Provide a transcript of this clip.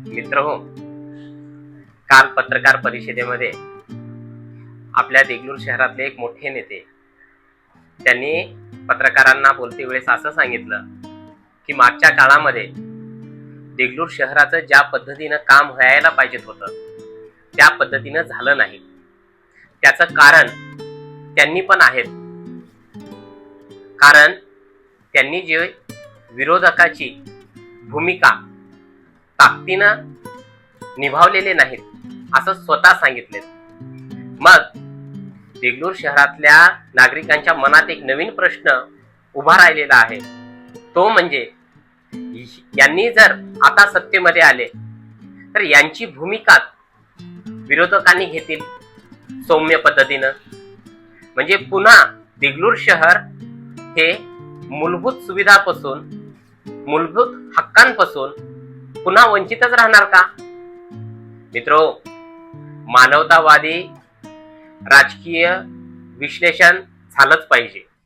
मित्रहो, काल पत्रकार परिषदेमध्ये आपल्या देगलूर शहरातले एक मोठे नेते त्यांनी पत्रकारांना बोलते वेळेस असं सांगितलं की मागच्या काळामध्ये देगलूर शहराचं ज्या पद्धतीनं काम व्हायला पाहिजे होतं त्या पद्धतीनं झालं नाही. त्याचं कारण त्यांनी पण आहेत. कारण त्यांनी जे विरोधकाची भूमिका ताकदीनं निभावलेले नाहीत असं स्वतः सांगितले. मग देगलूर शहरातल्या नागरिकांच्या मनात एक नवीन प्रश्न उभा राहिलेला आहे. तो म्हणजे यांनी जर आता सत्तेमध्ये आले तर यांची भूमिका विरोधकांनी घेतील सौम्य पद्धतीनं. म्हणजे पुन्हा देगलूर शहर हे मूलभूत सुविधापासून मूलभूत हक्कांपासून पुन्हा वंचितच राहणार का? मित्रो, मानवतावादी राजकीय विश्लेषण झालंच पाहिजे.